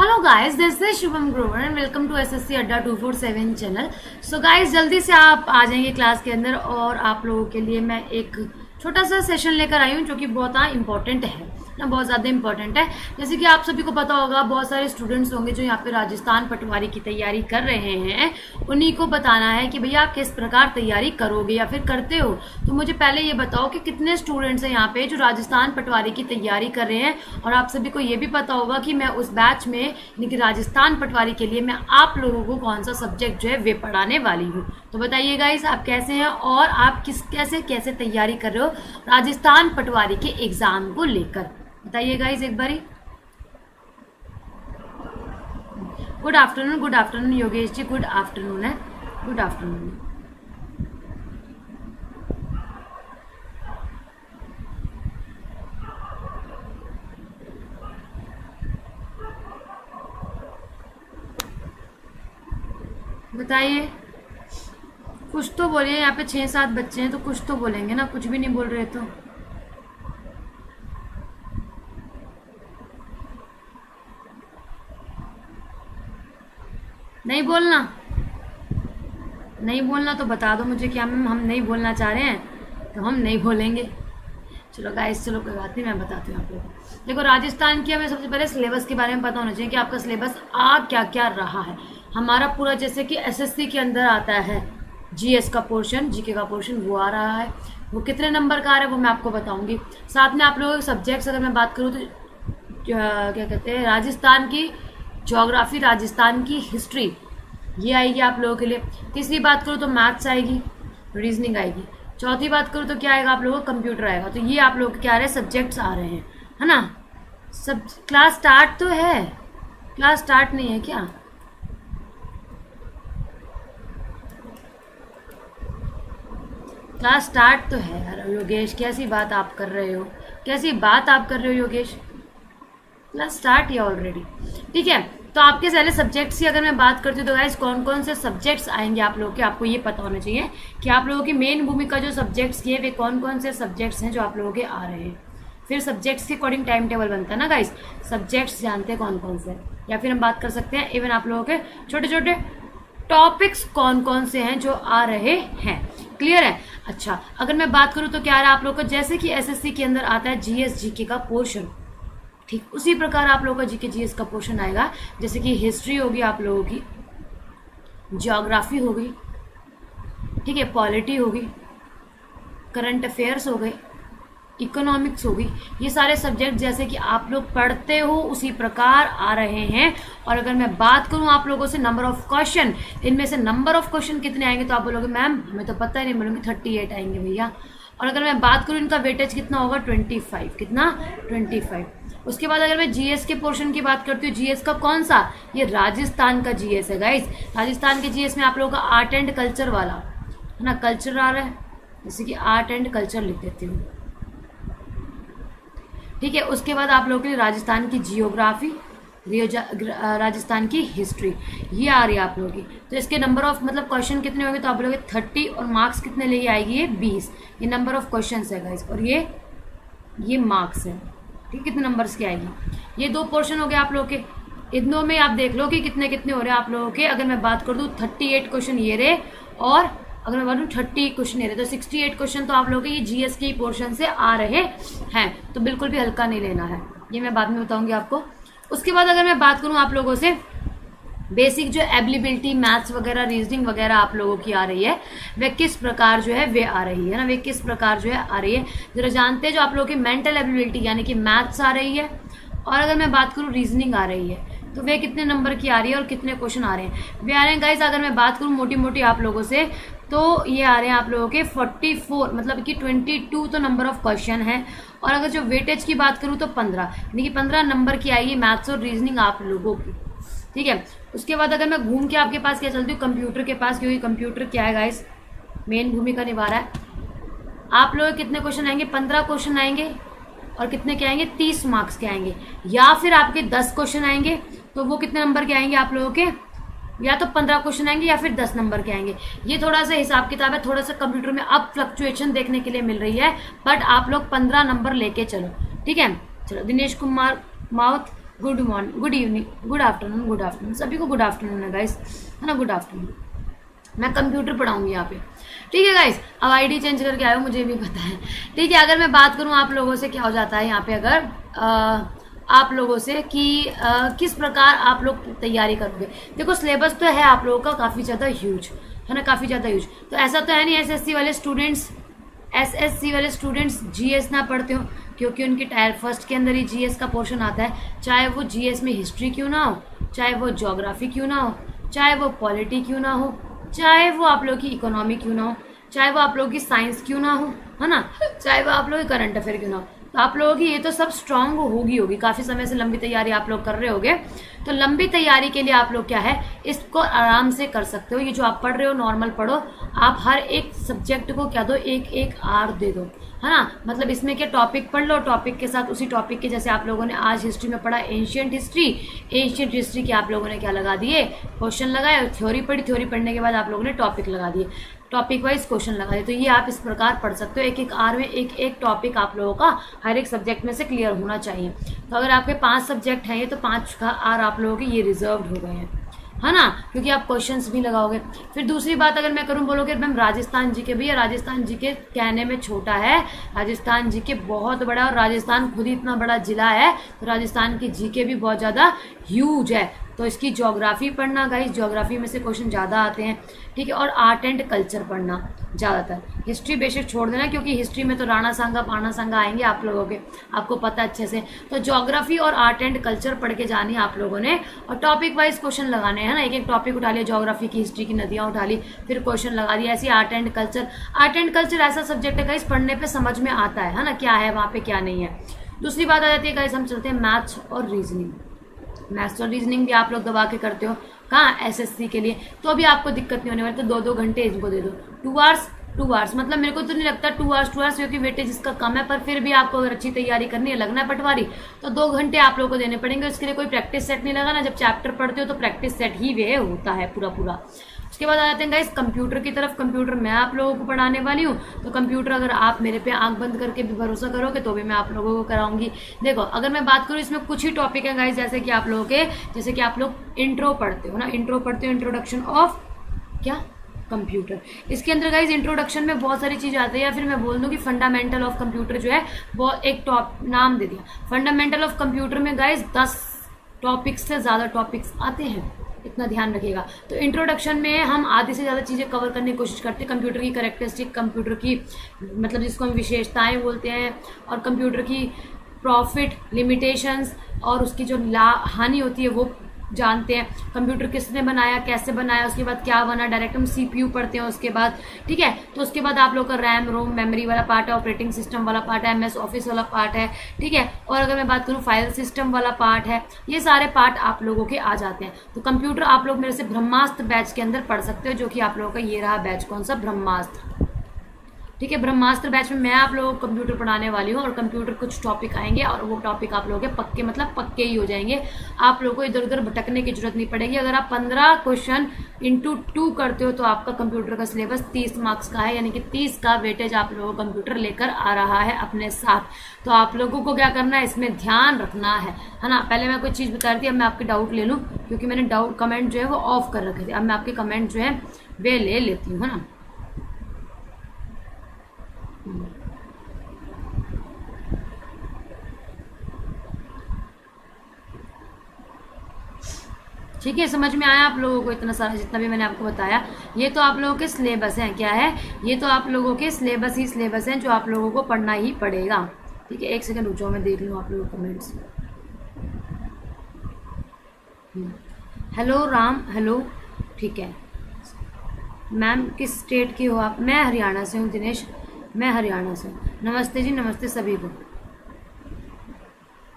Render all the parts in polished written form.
Hello guys, this is Shubham Grover and welcome to SSC Adda 247 channel. So guys, जल्दी से आप आ जाएंगे क्लास के अंदर और आप लोगों के लिए मैं एक छोटा सा सेशन लेकर आई हूँ जो कि बहुत इंपॉर्टेंट है ना, बहुत ज़्यादा इंपॉर्टेंट है। जैसे कि आप सभी को पता होगा, बहुत सारे स्टूडेंट्स होंगे जो यहाँ पे राजस्थान पटवारी की तैयारी कर रहे हैं। उन्हीं को बताना है कि भैया आप किस प्रकार तैयारी करोगे या फिर करते हो। तो मुझे पहले ये बताओ कि कितने स्टूडेंट्स हैं यहाँ पे जो राजस्थान पटवारी की तैयारी कर रहे हैं। और आप सभी को ये भी पता होगा कि मैं उस बैच में यानी कि राजस्थान पटवारी के लिए मैं आप लोगों को कौन सा सब्जेक्ट जो है वे पढ़ाने वाली हूँ। तो बताइए गाइस, आप कैसे हैं और आप कैसे कैसे तैयारी कर रहे हो राजस्थान पटवारी के एग्जाम को लेकर। बताइए गाइस एक बारी। Good afternoon Yogesh ji, good afternoon है, गुड आफ्टरनून। बताइए, कुछ तो बोलिए। यहाँ पे 6-7 बच्चे हैं तो कुछ तो बोलेंगे ना, कुछ भी नहीं बोल रहे तो। नहीं बोलना, नहीं बोलना तो बता दो मुझे कि हम नहीं बोलना चाह रहे हैं तो हम नहीं बोलेंगे। चलो गाइस, चलो कोई बात नहीं, मैं बताती हूँ आप लोगों को। देखो, राजस्थान की हमें सबसे पहले सिलेबस के बारे में पता होना चाहिए कि आपका सिलेबस क्या क्या रहा है। हमारा पूरा जैसे कि एसएससी के अंदर आता है जीएस का पोर्शन, जीके का पोर्शन, वो आ रहा है। वो कितने नंबर का आ रहा है वो मैं आपको बताऊंगी। साथ में आप लोगों के सब्जेक्ट्स अगर मैं बात करूँ तो क्या कहते हैं, राजस्थान की ज्योग्राफी, राजस्थान की हिस्ट्री, ये आएगी आप लोगों के लिए। तीसरी बात करूँ तो मैथ्स आएगी, रीजनिंग आएगी। चौथी बात करूँ तो क्या आएगा आप लोगों को, कंप्यूटर आएगा। तो ये आप लोगों के क्या आ रहे हैं, सब्जेक्ट्स आ रहे हैं, है ना। सब क्लास स्टार्ट तो है, क्लास स्टार्ट नहीं है क्या? क्लास स्टार्ट तो है यार योगेश, कैसी बात आप कर रहे हो, कैसी बात आप कर रहे हो योगेश। क्लास स्टार्ट है ऑलरेडी, ठीक है। तो आपके सारे सब्जेक्ट्स की अगर मैं बात करती हूँ तो गाइस कौन कौन से सब्जेक्ट्स आएंगे आप लोगों के, आपको ये पता होना चाहिए कि आप लोगों की मेन भूमिका जो सब्जेक्ट्स की है वे कौन कौन से सब्जेक्ट्स हैं जो आप लोगों के आ रहे हैं। फिर सब्जेक्ट्स के अकॉर्डिंग टाइम टेबल बनता है ना गाइस। सब्जेक्ट्स जानते हैं कौन कौन से, या फिर हम बात कर सकते हैं इवन आप लोगों के छोटे छोटे टॉपिक्स कौन कौन से हैं जो आ रहे हैं। क्लियर है? अच्छा, अगर मैं बात करूँ तो क्या आ रहा है आप लोगों को, जैसे कि एसएससी के अंदर आता है जीएस जीके का पोर्शन, ठीक उसी प्रकार आप लोगों का जीके जीएस का पोर्शन आएगा। जैसे कि हिस्ट्री होगी आप लोगों की, ज्योग्राफी होगी, ठीक है, पॉलिटी होगी, करंट अफेयर्स हो गए, इकोनॉमिक्स होगी। ये सारे सब्जेक्ट जैसे कि आप लोग पढ़ते हो उसी प्रकार आ रहे हैं। और अगर मैं बात करूं आप लोगों से नंबर ऑफ क्वेश्चन, इनमें से नंबर ऑफ क्वेश्चन कितने आएंगे तो आप बोलोगे मैम हमें तो पता ही नहीं, बोलूँगी 38 आएंगे भैया। और अगर मैं बात करूं इनका वेटेज कितना होगा, 25, कितना, 25। उसके बाद अगर मैं जीएस के पोर्शन की बात करती हूँ, जीएस का कौन सा, ये राजस्थान का जीएस है गाइस। राजस्थान के जीएस में आप लोगों का आर्ट एंड कल्चर वाला है ना, कल्चर आ रहा है, जैसे कि आर्ट एंड कल्चर लिख देती हूँ, ठीक है। उसके बाद आप लोगों के लिए राजस्थान की जियोग्राफी, राजस्थान की हिस्ट्री, ये आ रही है आप लोगों की। तो इसके नंबर ऑफ मतलब क्वेश्चन कितने होंगे तो आप लोग 30 और मार्क्स कितने लेके आएगी, ये 20। ये नंबर ऑफ क्वेश्चन है गाइस, और ये मार्क्स है, ठीक, कितने नंबर्स की आएगी। ये 2 पोर्शन हो गए आप लोगों के। इन दोनों में आप देख लो कि कितने कितने हो रहे हैं आप लोगों के। अगर मैं बात कर दूँ 38 क्वेश्चन ये रहे, और अगर मैं बोलूँ 30 क्वेश्चन ये रहे, तो 68 क्वेश्चन तो आप लोगों के ये जीएस के पोर्शन से आ रहे हैं। तो बिल्कुल भी हल्का नहीं लेना है, ये मैं बाद में बताऊंगी आपको। उसके बाद अगर मैं बात करूँ आप लोगों से बेसिक जो एबिलिबिलिटी, मैथ्स वगैरह, रीजनिंग वगैरह आप लोगों की आ रही है, वे किस प्रकार जो है वे आ रही है ना, वे किस प्रकार जो है आ रही है जरा जानते हैं। जो आप लोगों की मेंटल एबिलिबिलिटी यानी कि मैथ्स आ रही है, और अगर मैं बात करूँ रीजनिंग आ रही है, तो वे कितने नंबर की आ रही है और कितने क्वेश्चन आ रहे हैं वे आ रहे हैं गाइज। अगर मैं बात करूँ मोटी मोटी आप लोगों से, तो ये आ रहे हैं आप लोगों के 44, मतलब कि 22 तो नंबर ऑफ क्वेश्चन है। और अगर जो वेटेज की बात करूँ तो 15, यानी कि 15 नंबर की आएगी मैथ्स और रीजनिंग आप लोगों की, ठीक है। उसके बाद अगर मैं घूम के आपके पास क्या चलती हूँ, कंप्यूटर के पास, क्योंकि कंप्यूटर क्या है गाइस, मेन भूमिका निभा रहा है। आप लोग कितने क्वेश्चन आएंगे, 15 क्वेश्चन आएंगे, और कितने के आएंगे, 30 मार्क्स के आएंगे। या फिर आपके 10 क्वेश्चन आएंगे तो वो कितने नंबर के आएंगे आप लोगों के, या तो 15 क्वेश्चन आएंगे या फिर 10 नंबर के आएंगे। ये थोड़ा सा हिसाब किताब है, थोड़ा सा कंप्यूटर में अब फ्लक्चुएशन देखने के लिए मिल रही है, बट आप लोग 15 नंबर लेके चलो, ठीक है। चलो, Dinesh Kumar mouth, good morning, good evening, good afternoon, good afternoon, सभी को गुड आफ्टरनून है गाइस, है ना, गुड आफ्टरनून। मैं कंप्यूटर पढ़ाऊंगी यहाँ पे, ठीक है गाइस। अब आईडी चेंज करके आयो, मुझे भी पता है, ठीक है। अगर मैं बात करूँ आप लोगों से, क्या हो जाता है यहाँ पे, अगर आप लोगों से कि किस प्रकार आप लोग तैयारी करोगे। देखो सिलेबस तो है आप लोगों का काफ़ी ज़्यादा ह्यूज, है ना, काफ़ी ज़्यादा ह्यूज। तो ऐसा तो है नहीं एसएससी वाले स्टूडेंट्स जीएस ना पढ़ते हो, क्योंकि उनकी टायर फर्स्ट के अंदर ही जीएस का पोर्शन आता है, चाहे वो जीएस में हिस्ट्री क्यों ना हो, चाहे वो ज्योग्राफी क्यों ना हो, चाहे वो पॉलिटी क्यों ना हो, चाहे वो आप लोग की इकोनॉमी क्यों ना हो, चाहे वो आप लोगों की साइंस क्यों ना हो, है ना, चाहे वो आप लोग की करंट अफेयर क्यों ना हो। तो आप लोगों की ये तो सब स्ट्रांग होगी काफ़ी समय से लंबी तैयारी आप लोग कर रहे होगे। तो लंबी तैयारी के लिए आप लोग क्या है, इसको आराम से कर सकते हो। ये जो आप पढ़ रहे हो नॉर्मल पढ़ो, आप हर एक सब्जेक्ट को क्या दो, एक एक आर दे दो, है ना। मतलब इसमें क्या, टॉपिक पढ़ लो, टॉपिक के साथ उसी टॉपिक के, जैसे आप लोगों ने आज हिस्ट्री में पढ़ा एंशियंट हिस्ट्री के आप लोगों ने क्या लगा दिए, क्वेश्चन लगाए। थ्योरी पढ़ी, थ्योरी पढ़ने के बाद आप लोगों ने टॉपिक लगा दिए, टॉपिक वाइज क्वेश्चन लगा दिए। तो ये आप इस प्रकार पढ़ सकते हो, एक एक आर में एक एक टॉपिक आप लोगों का हर एक सब्जेक्ट में से क्लियर होना चाहिए। तो अगर आपके 5 सब्जेक्ट हैं ये, तो 5 का आर आप लोगों के ये रिजर्व्ड हो गए हैं, है ना, क्योंकि आप क्वेश्चंस भी लगाओगे। फिर दूसरी बात अगर मैं करूं, बोलोगे मैम राजस्थान जी के, भैया राजस्थान जी के कहने में छोटा है, राजस्थान जी के बहुत बड़ा, और राजस्थान खुद ही इतना बड़ा जिला है, तो राजस्थान की जीके भी बहुत ज़्यादा ह्यूज है। तो इसकी ज्योग्राफी पढ़ना गाइस, ज्योग्राफी में से क्वेश्चन ज़्यादा आते हैं, ठीक है। और आर्ट एंड कल्चर पढ़ना ज़्यादातर, हिस्ट्री बेसिक छोड़ देना, क्योंकि हिस्ट्री में तो राणा सांगा पाना सांगा आएंगे आप लोगों के, आपको पता अच्छे से। तो ज्योग्राफी और आर्ट एंड कल्चर पढ़ के जानी है आप लोगों ने, और टॉपिक वाइज क्वेश्चन लगाने हैं ना, एक एक टॉपिक उठा लिया, ज्योग्राफी की, हिस्ट्री की, नदियाँ उठा ली, फिर क्वेश्चन लगा दिया। ऐसी आर्ट एंड कल्चर ऐसा सब्जेक्ट है गाइस, पढ़ने पर समझ में आता है ना, क्या है वहाँ पे क्या नहीं है। दूसरी बात आ जाती है गाइस, हम चलते हैं मैथ्स और रीजनिंग। मैथ्स और रीजनिंग भी आप लोग दबा के करते हो, कहाँ, एसएससी के लिए, तो अभी आपको दिक्कत नहीं होने वाली। तो 2-2 घंटे इनको दे दो, 2 आवर्स, मतलब मेरे को तो नहीं लगता 2 आवर्स, क्योंकि वेटेज इसका कम है, पर फिर भी आपको अगर अच्छी तैयारी करनी है, लगना है पटवारी, तो 2 घंटे आप लोगों को देने पड़ेंगे। इसके लिए कोई प्रैक्टिस सेट नहीं लगा ना, जब चैप्टर पढ़ते हो तो प्रैक्टिस सेट ही वे होता है पूरा। उसके बाद आ जाते हैं गाइस कंप्यूटर की तरफ। कंप्यूटर मैं आप लोगों को पढ़ाने वाली हूँ, तो कंप्यूटर अगर आप मेरे पे आंख बंद करके भी भरोसा करोगे तो भी मैं आप लोगों को कराऊंगी। देखो अगर मैं बात करूँ, इसमें कुछ ही टॉपिक है गाइस, जैसे कि आप लोगों के, जैसे कि आप लोग इंट्रो पढ़ते हो ना, इंट्रोडक्शन ऑफ क्या, कंप्यूटर। इसके अंदर गाइज इंट्रोडक्शन में बहुत सारी चीज़ आती है, या फिर मैं बोल दूँ कि फंडामेंटल ऑफ कंप्यूटर जो है वो एक नाम दे दिया। फंडामेंटल ऑफ कंप्यूटर में गाइज 10 टॉपिक्स से ज़्यादा टॉपिक्स आते हैं, इतना ध्यान रखिएगा। तो इंट्रोडक्शन में हम आधी से ज़्यादा चीज़ें कवर करने की कोशिश करते हैं। कंप्यूटर की कैरेक्टरिस्टिक, कंप्यूटर की मतलब जिसको हम विशेषताएं बोलते हैं, और कंप्यूटर की प्रॉफिट, लिमिटेशंस और उसकी जो हानि होती है वो जानते हैं। कंप्यूटर किसने बनाया, कैसे बनाया, उसके बाद क्या बना, डायरेक्ट हम सीपीयू पढ़ते हैं उसके बाद, ठीक है। तो उसके बाद आप लोग का रैम रोम मेमोरी वाला पार्ट है, ऑपरेटिंग सिस्टम वाला पार्ट है, एमएस ऑफिस वाला पार्ट है, ठीक है। और अगर मैं बात करूँ फाइल सिस्टम वाला पार्ट है, ये सारे पार्ट आप लोगों के आ जाते हैं। तो कंप्यूटर आप लोग मेरे से ब्रह्मास्त्र बैच के अंदर पढ़ सकते हो, जो कि आप लोगों का ये रहा बैच, कौन सा, ब्रह्मास्त्र, ठीक है। ब्रह्मास्त्र बैच में मैं आप लोगों को कंप्यूटर पढ़ाने वाली हूँ, और कंप्यूटर कुछ टॉपिक आएंगे और वो टॉपिक आप लोगों के पक्के मतलब पक्के ही हो जाएंगे। आप लोगों को इधर उधर भटकने की जरूरत नहीं पड़ेगी। अगर आप 15 क्वेश्चन इंटू 2 करते हो तो आपका कंप्यूटर का सिलेबस 30 मार्क्स का है, यानी कि 30 का वेटेज आप लोगों को कंप्यूटर लेकर आ रहा है अपने साथ। तो आप लोगों को क्या करना है, इसमें ध्यान रखना है ना। पहले मैं कोई चीज़ बता रही थी, अब मैं आपके डाउट ले लूँ, क्योंकि मैंने डाउट कमेंट जो है वो ऑफ कर रखे थे। अब मैं आपके कमेंट जो है वे ले लेती हूँ, है ना। ठीक है, समझ में आया आप लोगों को इतना सारा जितना भी मैंने आपको बताया। ये तो आप लोगों के सिलेबस हैं, क्या है, ये तो आप लोगों के सिलेबस हैं जो आप लोगों को पढ़ना ही पड़ेगा, ठीक है। 1 सेकंड रुक जाओ, मैं देख लूँ आप लोगों के कमेंट्स। हेलो राम, हेलो, ठीक है। मैम किस स्टेट की हो आप? मैं हरियाणा से हूँ दिनेश, मैं हरियाणा से। नमस्ते जी, नमस्ते सभी को,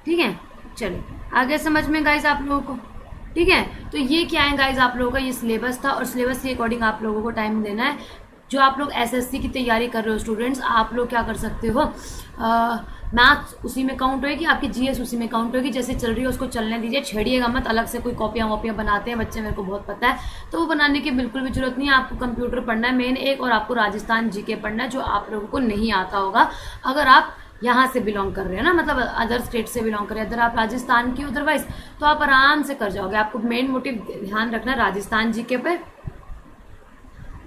ठीक है। चलिए आगे समझ में गाइज आप लोगों को, ठीक है। तो ये क्या है गाइज, आप लोगों का ये सिलेबस था, और सिलेबस के अकॉर्डिंग आप लोगों को टाइम देना है। जो आप लोग एसएससी की तैयारी कर रहे हो स्टूडेंट्स, आप लोग क्या कर सकते हो, मैथ्स उसी में काउंट होगी, आपकी जीएस उसी में काउंट होगी। जैसे चल रही है उसको चलने दीजिए, छेड़िएगा मत। अलग से कोई कॉपियाँ वॉपियाँ बनाते हैं बच्चे, मेरे को बहुत पता है, तो वो बनाने की बिल्कुल भी जरूरत नहीं है। आपको कंप्यूटर पढ़ना है मेन एक, और आपको राजस्थान जीके पढ़ना है, जो आप लोगों को नहीं आता होगा। अगर आप यहाँ से बिलोंग कर रहे हैं ना, मतलब अदर स्टेट से बिलोंग कर रहे हैं, अगर आप राजस्थान की अदरवाइज, तो आप आराम से कर जाओगे। आपको मेन मोटिव ध्यान रखना है राजस्थान जीके पे,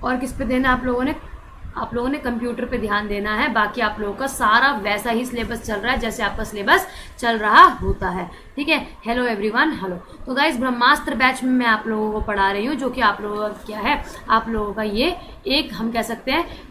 और किस पे देना आप लोगों ने कंप्यूटर पे ध्यान देना है। बाकी आप लोगों का सारा वैसा ही सिलेबस चल रहा है जैसे आपका सिलेबस चल रहा होता है, ठीक है। Hello everyone, hello. तो गाइस ब्रह्मास्त्र बैच में मैं आप लोगों को पढ़ा रही हूँ, जो कि आप लोगों का क्या है, आप लोगों का ये एक हम कह सकते हैं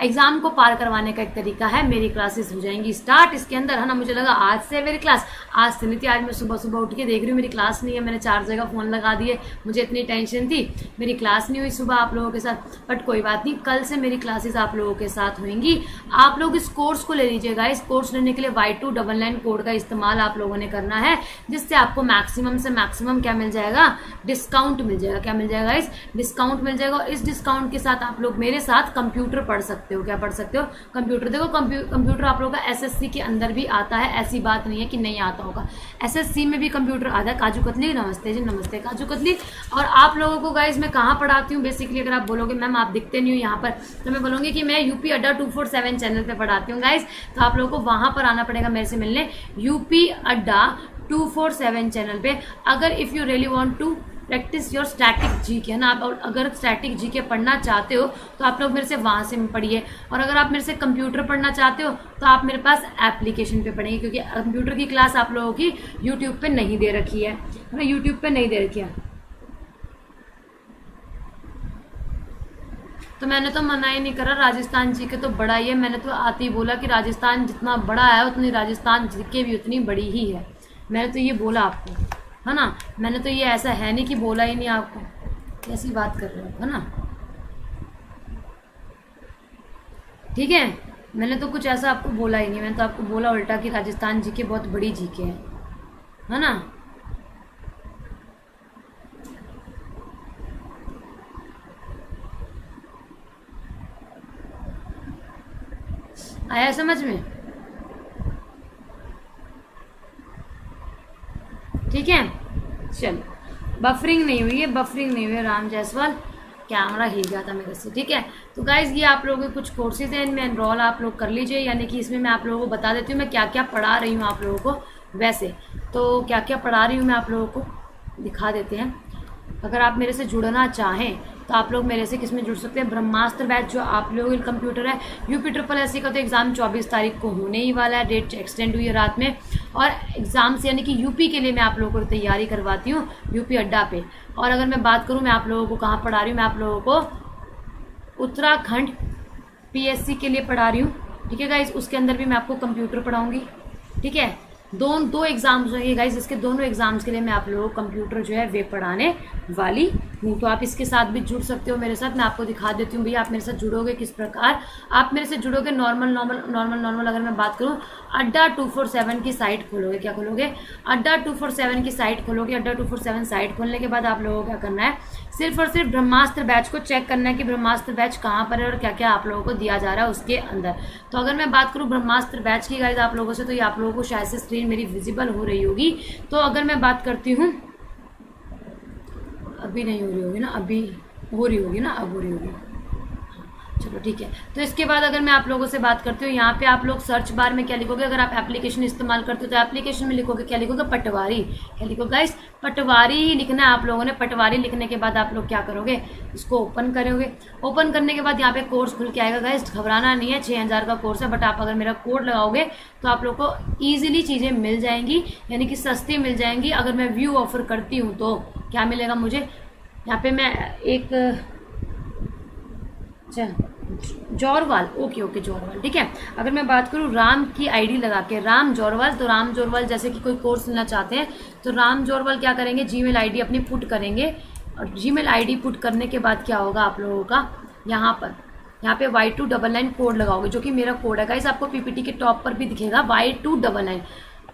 एग्जाम को पार करवाने का एक तरीका है। मेरी क्लासेस हो जाएंगी स्टार्ट इसके अंदर, है ना। मुझे लगा आज से मेरी क्लास, आज से नहीं थी। आज मैं सुबह सुबह उठ के देख रही हूँ मेरी क्लास नहीं है, मैंने 4 जगह फ़ोन लगा दिए, मुझे इतनी टेंशन थी, मेरी क्लास नहीं हुई सुबह आप लोगों के साथ। बट कोई बात नहीं, कल से मेरी क्लासेस आप लोगों के साथ होंगी। आप लोग इस कोर्स को ले लीजिएगा। इस कोर्स लेने के लिए Y299 कोड का इस्तेमाल आप लोगों ने करना है, जिससे आपको मैक्सिमम से मैक्सिमम क्या मिल जाएगा, डिस्काउंट मिल जाएगा। क्या मिल जाएगा, इस डिस्काउंट मिल जाएगा। और इस डिस्काउंट के साथ आप लोग मेरे साथ कंप्यूटर पढ़ सकते हो। क्या पढ़ सकते हो, कंप्यूटर। देखो कंप्यूटर आप लोगों का एसएससी के अंदर भी आता है, ऐसी बात नहीं है कि नहीं आता होगा। एसएससी में भी कंप्यूटर आता है। काजू कतली, नमस्ते जी, नमस्ते काजू कतली। और आप लोगों को गाइज मैं कहाँ पढ़ाती हूँ बेसिकली, अगर आप बोलोगे मैम आप दिखते नहीं हो यहाँ पर, तो मैं बोलूँगी कि मैं यूपी अड्डा 247 चैनल पे पढ़ाती हूँ गाइज। तो आप लोगों को वहाँ पर आना पड़ेगा मेरे से मिलने, यूपी अड्डा 247 चैनल पे। अगर if you really want to practise your static G K, है ना, आप अगर स्टैटिक जी के पढ़ना चाहते हो तो आप लोग मेरे से वहाँ से पढ़िए। और अगर आप मेरे से कंप्यूटर पढ़ना चाहते हो तो आप मेरे पास एप्लीकेशन पे पढ़ेंगे, क्योंकि कंप्यूटर की क्लास आप लोगों की यूट्यूब पे नहीं दे रखी है ना, यूट्यूब पे नहीं दे रखी है। तो मैंने तो मना ही नहीं करा, राजस्थान जी के तो बड़ा ही है। मैंने तो आते ही बोला कि राजस्थान जितना बड़ा है उतनी राजस्थान जी के भी उतनी बड़ी ही है। मैंने तो ये बोला आपको, है ना। मैंने तो ये ऐसा है नहीं कि बोला ही नहीं आपको, कैसी बात कर रहे हो, है ना। ठीक है, मैंने तो कुछ ऐसा आपको बोला ही नहीं। मैंने तो आपको बोला उल्टा कि राजस्थान जी के बहुत बड़ी जी के हैं, है ना। आया समझ में, ठीक है। चलो, बफरिंग नहीं हुई है, बफरिंग नहीं हुई है राम जायसवाल, कैमरा हिल गया था मेरे से, ठीक है। तो गाइज ये आप लोगों के कुछ कोर्सेज हैं, इनमें एनरोल आप लोग कर लीजिए। यानी कि इसमें मैं आप लोगों को बता देती हूँ मैं क्या क्या पढ़ा रही हूँ आप लोगों को। वैसे तो क्या क्या पढ़ा रही हूँ मैं आप लोगों को दिखा देते हैं। अगर आप मेरे से जुड़ना चाहें तो आप लोग मेरे से किस में जुड़ सकते हैं, ब्रह्मास्त्र बैच जो आप लोगों का कंप्यूटर है। UP SSC का तो एग्ज़ाम 24 तारीख को होने ही वाला है, डेट एक्सटेंड हुई है रात में। और एग्ज़ाम से यानी कि यूपी के लिए मैं आप लोगों को तैयारी करवाती हूँ यूपी अड्डा पे। और अगर मैं बात करूँ मैं आप लोगों को कहाँ पढ़ा रही हूँ, मैं आप लोगों को उत्तराखंड PSC के लिए पढ़ा रही हूँ, ठीक है गाइज। उसके अंदर भी मैं आपको कंप्यूटर पढ़ाऊँगी, ठीक है। दो एग्जाम्स होंगे गाइज, इसके दोनों एग्जाम्स के लिए मैं आप लोगों को कंप्यूटर जो है वे पढ़ाने वाली हूँ। तो आप इसके साथ भी जुड़ सकते हो मेरे साथ। मैं आपको दिखा देती हूँ भैया आप मेरे साथ जुड़ोगे किस प्रकार। आप मेरे से जुड़ोगे नॉर्मल अगर मैं बात करूँ, अड्डा 247 की साइट खोलोगे। क्या खोलोगे, अड्डा 247 की साइट खोलोगे। अड्डा 247 साइट खोलने के बाद आप लोगों को क्या करना है, सिर्फ और सिर्फ ब्रह्मास्त्र बैच को चेक करना है कि ब्रह्मास्त्र बैच कहाँ पर है और क्या क्या आप लोगों को दिया जा रहा है उसके अंदर। तो अगर मैं बात करूँ ब्रह्मास्त्र बैच की गाइज आप लोगों से, तो ये आप लोगों को शायद से स्क्रीन मेरी विजिबल हो रही होगी। तो अगर मैं बात करती हूँ, अभी नहीं हो रही होगी ना, अभी हो रही होगी ना, अब हो रही होगी, चलो ठीक है। तो इसके बाद अगर मैं आप लोगों से बात करती हूँ, यहाँ पे आप लोग सर्च बार में क्या लिखोगे, अगर आप एप्लीकेशन इस्तेमाल करते हो तो एप्लीकेशन में लिखोगे, क्या लिखोगे, पटवारी। क्या लिखोगे गाइस, पटवारी ही लिखना है आप लोगों ने। पटवारी लिखने के बाद आप लोग क्या करोगे, इसको ओपन करोगे। ओपन करने के बाद यहाँ पे कोर्स खुल के आएगा गाइस, घबराना नहीं है, 6000 का कोर्स है। बट आप अगर मेरा कोड लगाओगे तो आप लोग को ईजिली चीज़ें मिल जाएंगी, यानी कि सस्ती मिल जाएंगी। अगर मैं व्यू ऑफर करती हूँ तो क्या मिलेगा मुझे, यहाँ पे मैं एक जौरवाल, ओके जौरवाल, ठीक है। अगर मैं बात करूँ राम की आईडी लगा के, राम जौरवाल, तो राम जौरवाल जैसे कि कोई कोर्स लेना चाहते हैं तो राम जौरवाल क्या करेंगे, जीमेल आईडी अपनी पुट करेंगे। और जीमेल आईडी पुट करने के बाद क्या होगा आप लोगों का, यहाँ पे Y299 कोड लगाओगे, जो कि मेरा कोड है गाइस। आपको पीपीटी के टॉप पर भी दिखेगा Y299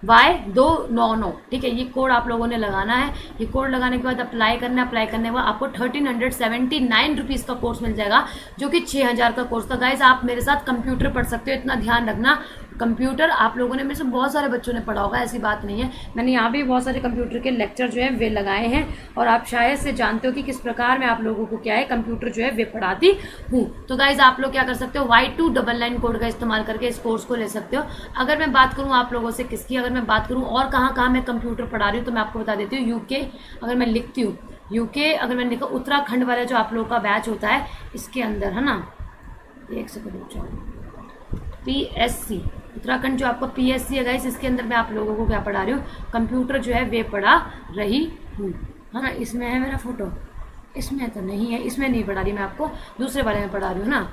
Y299, ठीक है। ये कोड आप लोगों ने लगाना है। ये कोड लगाने के बाद अप्लाई करना है। अप्लाई करने के बाद आपको 1379 रुपीज़ का कोर्स मिल जाएगा, जो कि 6000 का कोर्स था गाइज। आप मेरे साथ कंप्यूटर पढ़ सकते हो, इतना ध्यान रखना। कंप्यूटर आप लोगों ने, मेरे से बहुत सारे बच्चों ने पढ़ा होगा, ऐसी बात नहीं है। मैंने यहाँ भी बहुत सारे कंप्यूटर के लेक्चर जो है वे लगाए हैं और आप शायद से जानते हो कि किस प्रकार मैं आप लोगों को क्या है कंप्यूटर जो है वे पढ़ाती हूँ। तो गाइज आप लोग क्या कर सकते हो, Y299 कोड का इस्तेमाल करके इस कोर्स को ले सकते हो। अगर मैं बात करूँ आप लोगों से किसकी, अगर मैं बात करूँ और कहाँ कहाँ मैं कंप्यूटर पढ़ा रही हूँ तो मैं आपको बता देती हूँ। यूके अगर मैं लिखती हूँ, यूके अगर मैंने लिखा उत्तराखंड वाला जो आप लोगों का बैच होता है इसके अंदर, है ना, एक सेकंड, PSC उत्तराखंड जो आपका PSC है गाइस, इसके अंदर मैं आप लोगों को क्या पढ़ा रही हूँ, कंप्यूटर जो है वे पढ़ा रही हूँ, है ना। इसमें है मेरा फोटो, इसमें तो नहीं है, इसमें नहीं पढ़ा रही मैं आपको, दूसरे वाले में पढ़ा रही हूँ ना,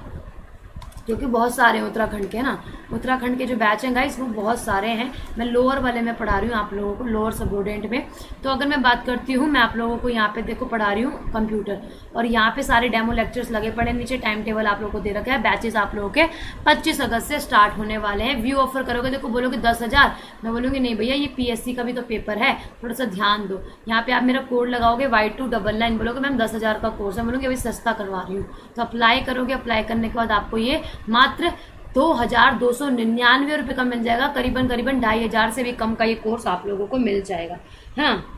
क्योंकि बहुत सारे हैं उत्तराखंड के ना, उत्तराखंड के जो बैच हैं गाइस वो बहुत सारे हैं। मैं लोअर वाले में पढ़ा रही हूँ आप लोगों को, लोअर सबऑर्डिनेट में। तो अगर मैं बात करती हूँ, मैं आप लोगों को यहाँ पे देखो पढ़ा रही हूँ कंप्यूटर, और यहाँ पे सारे डेमो लेक्चर्स लगे पड़े, नीचे टाइम टेबल आप लोगों को दे रखा है। बैचेस आप लोगों के 25 अगस्त से स्टार्ट होने वाले हैं। व्यू ऑफर करोगे, देखो बोलोगे 10,000, मैं बोलूँगी नहीं भैया ये PSC का भी तो पेपर है, थोड़ा सा ध्यान दो। यहाँ पे आप मेरा कोड लगाओगे Y299, बोलोगे मैम 10,000 का कोर्स है, बोलूँगी अभी सस्ता करवा रही हूँ। तो अप्लाई करोगे, अप्लाई करने के बाद आपको ये मात्र 2,299 रुपये का मिल जाएगा, करीबन 2,500 से भी कम का ये कोर्स आप लोगों को मिल जाएगा, हाँ।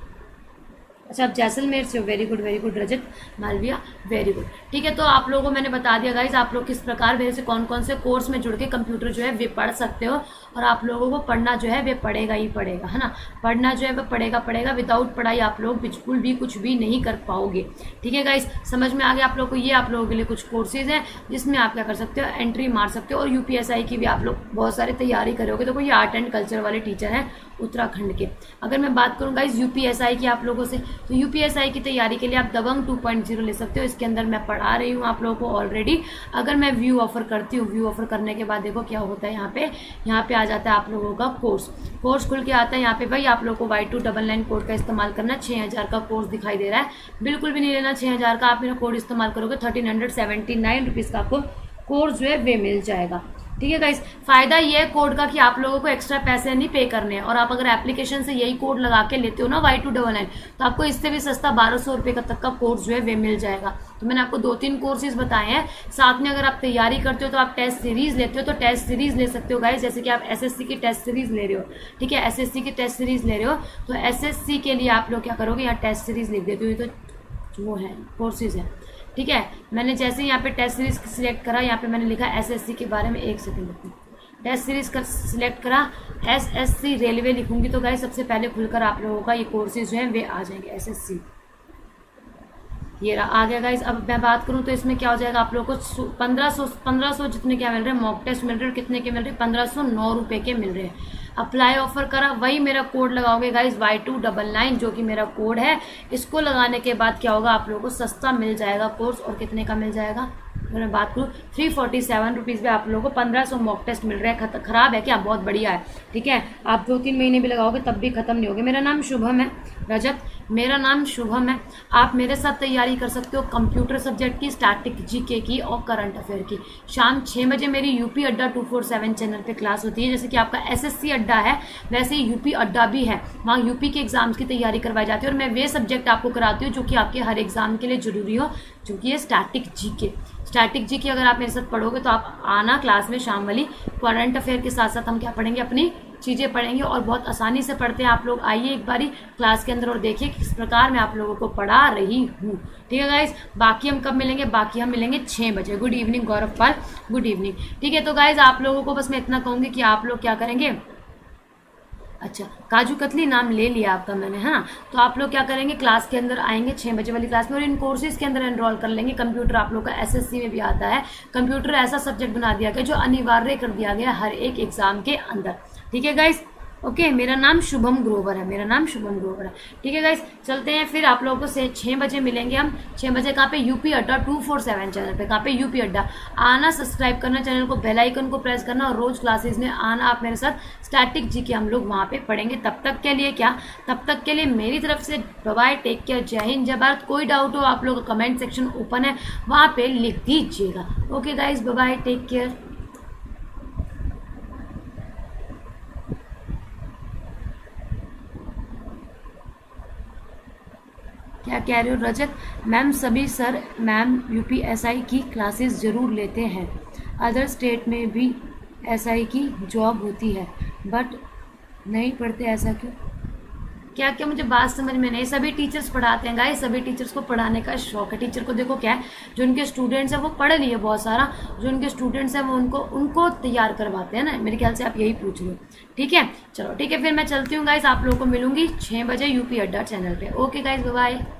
अच्छा आप जैसलमेर से हो, वेरी गुड रजत मालविया, वेरी गुड, ठीक है। तो आप लोगों को मैंने बता दिया गाइज आप लोग किस प्रकार मेरे से कौन कौन से कोर्स में जुड़ के कंप्यूटर जो है वे पढ़ सकते हो, और आप लोगों को पढ़ना जो है वे पड़ेगा ही पड़ेगा, है ना। पढ़ना जो है वह पड़ेगा, विदाउट पढ़ाई आप लोग बिल्कुल भी कुछ भी नहीं कर पाओगे, ठीक है गाइज। समझ में आ गया आप लोग को। ये आप लोगों के लिए कुछ कोर्सेज हैं जिसमें आप क्या कर सकते हो, एंट्री मार सकते हो, और UPSI की भी आप लोग बहुत सारी तैयारी करोगे। तो कोई आर्ट एंड कल्चर वाले टीचर हैं उत्तराखंड के। अगर मैं बात करूँ गाइज UPSI की आप लोगों से, तो UPSI की तैयारी के लिए आप दबंग 2.0 ले सकते हो। इसके अंदर मैं पढ़ा रही हूँ आप लोगों को ऑलरेडी। अगर मैं व्यू ऑफर करती हूँ, व्यू ऑफर करने के बाद देखो क्या होता है, यहाँ पे आ जाता है आप लोगों का कोर्स खुल के आता है। यहाँ पे भाई आप लोगों को Y299 कोड का इस्तेमाल करना, 6,000 का कोर्स दिखाई दे रहा है, बिल्कुल भी नहीं लेना 6,000 का। आप मेरा कोड इस्तेमाल करोगे 1,379 रुपीज़ का आपको कोर्स जो है वे मिल जाएगा, ठीक है गाइस। फायदा ये है कोड का कि आप लोगों को एक्स्ट्रा पैसे नहीं पे करने हैं, और आप अगर एप्लीकेशन से यही कोड लगा के लेते हो ना Y299, तो आपको इससे भी सस्ता 1,200 रुपये का तक का कोर्स जो है वे मिल जाएगा। तो मैंने आपको 2-3 कोर्सेज बताए हैं। साथ में अगर आप तैयारी करते हो तो आप टेस्ट सीरीज लेते हो तो टेस्ट सीरीज ले सकते हो गाइस। जैसे कि आप SSC की टेस्ट सीरीज ले रहे हो, ठीक है, SSC की टेस्ट सीरीज ले रहे हो, तो SSC के लिए आप लोग क्या करोगे, यहाँ टेस्ट सीरीज लिख देते हो, तो वो है कोर्सेज है, ठीक है। मैंने जैसे यहाँ पे टेस्ट सीरीज सिलेक्ट करा, यहाँ पे मैंने लिखा SSC के बारे में, एक सेकंड रुको, टेस्ट सीरीज का सिलेक्ट करा, SSC रेलवे लिखूंगी तो गाइस सबसे पहले खुलकर आप लोगों का ये कोर्सेज जो है वे आ जाएंगे। SSC ये रहा, आ गया गाइस। अब मैं बात करूँ तो इसमें क्या हो जाएगा, आप लोगों को 1500 जितने क्या मिल रहे हैं, मॉक टेस्ट मिल रहे हैं, कितने के मिल रहे हैं, 1,509 रुपये के मिल रहे हैं। अप्लाई ऑफर करा, वही मेरा कोड लगाओगे गाइस Y299 जो कि मेरा कोड है। इसको लगाने के बाद क्या होगा, आप लोगों को सस्ता मिल जाएगा कोर्स, और कितने का मिल जाएगा, अगर मैं बात करूँ 347 रुपीज़ में आप लोगों को 1,500 मॉक टेस्ट मिल रहा है। खराब है क्या, बहुत बढ़िया है, ठीक है। आप 2-3 महीने भी लगाओगे तब भी खत्म नहीं होगे। मेरा नाम शुभम है रजत, मेरा नाम शुभम है। आप मेरे साथ तैयारी कर सकते हो कंप्यूटर सब्जेक्ट की, स्टैटिक GK की और करंट अफेयर की। शाम 6 बजे मेरी UP अड्डा 247 चैनल पे क्लास होती है। जैसे कि आपका SSC अड्डा है वैसे ही UP अड्डा भी है, वहाँ UP के एग्जाम्स की तैयारी करवाई जाती है, और मैं वे सब्जेक्ट आपको कराती हूँ जो कि आपके हर एग्जाम के लिए जरूरी हो, जो कि है स्टैटिक GK। अगर आप मेरे साथ पढ़ोगे तो आप आना क्लास में शाम वाली। करंट अफेयर के साथ साथ हम क्या पढ़ेंगे, अपनी चीज़ें पढ़ेंगे, और बहुत आसानी से पढ़ते हैं। आप लोग आइए एक बारी क्लास के अंदर और देखिए किस प्रकार मैं आप लोगों को पढ़ा रही हूँ, ठीक है गाइज। बाकी हम कब मिलेंगे, बाकी हम मिलेंगे 6 बजे। गुड इवनिंग गौरव पाल, गुड इवनिंग, ठीक है। तो गाइज आप लोगों को बस मैं इतना कहूँगी कि आप लोग क्या करेंगे, अच्छा काजू कतली नाम ले लिया आपका मैंने, है ना। तो आप लोग क्या करेंगे, क्लास के अंदर आएंगे 6 बजे वाली क्लास में, और इन कोर्सेज के अंदर एनरोल कर लेंगे। कंप्यूटर आप लोग का SSC में भी आता है। कंप्यूटर ऐसा सब्जेक्ट बना दिया गया जो अनिवार्य कर दिया गया हर एक एग्जाम के अंदर, ठीक है गाइस। ओके, मेरा नाम शुभम ग्रोवर है, ठीक है गाइस। चलते हैं फिर, आप लोगों को से 6 बजे मिलेंगे हम। 6 बजे कहाँ पे, UP अड्डा 247 चैनल पे। कहाँ पे, UP अड्डा। आना, सब्सक्राइब करना चैनल को, बेल आइकन को प्रेस करना, और रोज क्लासेस में आना आप मेरे साथ। स्टैटिक GK हम लोग वहाँ पे पढ़ेंगे। तब तक के लिए मेरी तरफ से बाय, टेक केयर, जय हिंद जय भारत। कोई डाउट हो आप लोग का कमेंट सेक्शन ओपन है, वहाँ पे लिख दीजिएगा। Okay guys, bye, take care. क्या कह रहे हो रजत मैम, सभी सर मैम UPSI की क्लासेस ज़रूर लेते हैं, अदर स्टेट में भी SI की जॉब होती है बट नहीं पढ़ते, ऐसा क्यों? क्या क्या मुझे बात समझ में नहीं। सभी टीचर्स पढ़ाते हैं गाइस, सभी टीचर्स को पढ़ाने का शौक है। टीचर को देखो क्या है, जो उनके स्टूडेंट्स हैं वो पढ़ लिए बहुत सारा, जो उनके स्टूडेंट्स हैं वो उनको उनको तैयार करवाते हैं ना। मेरे ख्याल से आप यही पूछ रहे हो। ठीक है, चलो ठीक है, फिर मैं चलती हूँ गाइस, आप लोगों को मिलूंगी 6 बजे यूपी अड्डा चैनल पे। Okay guys, bye bye.